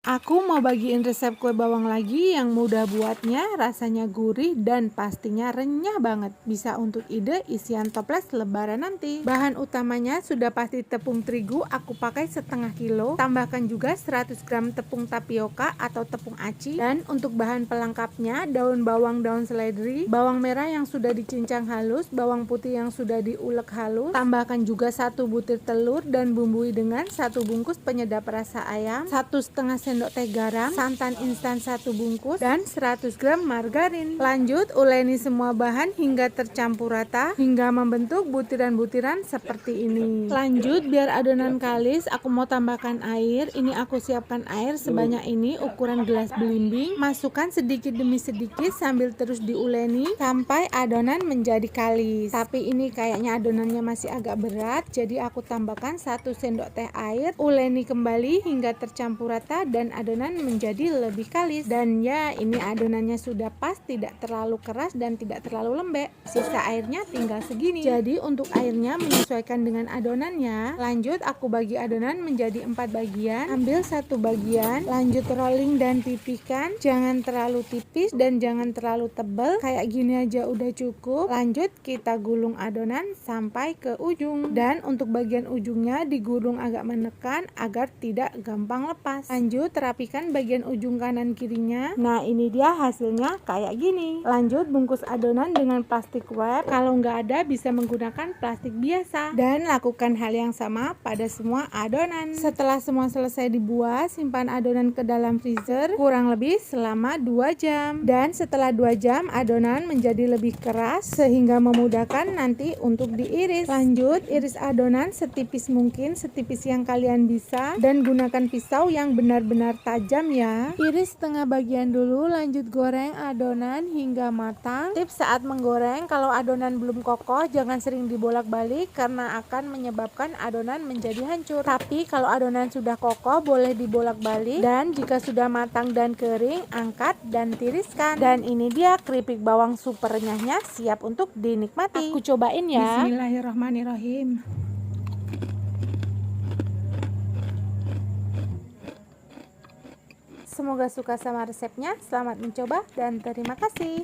Aku mau bagiin resep kue bawang lagi yang mudah buatnya, rasanya gurih dan pastinya renyah banget. Bisa untuk ide isian toples lebaran nanti. Bahan utamanya sudah pasti tepung terigu, aku pakai setengah kilo. Tambahkan juga 100 gram tepung tapioka atau tepung aci. Dan untuk bahan pelengkapnya, daun bawang, daun seledri, bawang merah yang sudah dicincang halus, bawang putih yang sudah diulek halus. Tambahkan juga 1 butir telur dan bumbui dengan 1 bungkus penyedap rasa ayam, 1,5 sendok teh garam, santan instan 1 bungkus, dan 100 gram margarin. Lanjut uleni semua bahan hingga tercampur rata, hingga membentuk butiran-butiran seperti ini. Lanjut biar adonan kalis, aku mau tambahkan air. Ini aku siapkan air sebanyak ini, ukuran gelas belimbing. Masukkan sedikit demi sedikit sambil terus diuleni sampai adonan menjadi kalis. Tapi ini kayaknya adonannya masih agak berat, jadi aku tambahkan 1 sendok teh air. Uleni kembali hingga tercampur rata dan adonan menjadi lebih kalis. Dan ya, ini adonannya sudah pas, tidak terlalu keras dan tidak terlalu lembek. Sisa airnya tinggal segini. Jadi untuk airnya menyesuaikan dengan adonannya. Lanjut aku bagi adonan menjadi 4 bagian. Ambil 1 bagian, lanjut rolling dan pipihkan. Jangan terlalu tipis dan jangan terlalu tebal. Kayak gini aja udah cukup. Lanjut kita gulung adonan sampai ke ujung. Dan untuk bagian ujungnya digulung agak menekan agar tidak gampang lepas. Lanjut rapikan bagian ujung kanan kirinya. Nah ini dia hasilnya kayak gini. Lanjut bungkus adonan dengan plastik wrap. Kalau nggak ada bisa menggunakan plastik biasa. Dan lakukan hal yang sama pada semua adonan. Setelah semua selesai dibuat, simpan adonan ke dalam freezer kurang lebih selama 2 jam. Dan setelah 2 jam adonan menjadi lebih keras sehingga memudahkan nanti untuk diiris. Lanjut iris adonan setipis mungkin, setipis yang kalian bisa, dan gunakan pisau yang benar-benar tajam ya. Iris setengah bagian dulu, lanjut goreng adonan hingga matang. Tips saat menggoreng, kalau adonan belum kokoh jangan sering dibolak-balik karena akan menyebabkan adonan menjadi hancur. Tapi kalau adonan sudah kokoh boleh dibolak-balik, dan jika sudah matang dan kering angkat dan tiriskan. Dan ini dia keripik bawang super renyahnya siap untuk dinikmati. Aku cobain ya. Bismillahirrahmanirrahim. Semoga suka sama resepnya. Selamat mencoba dan terima kasih.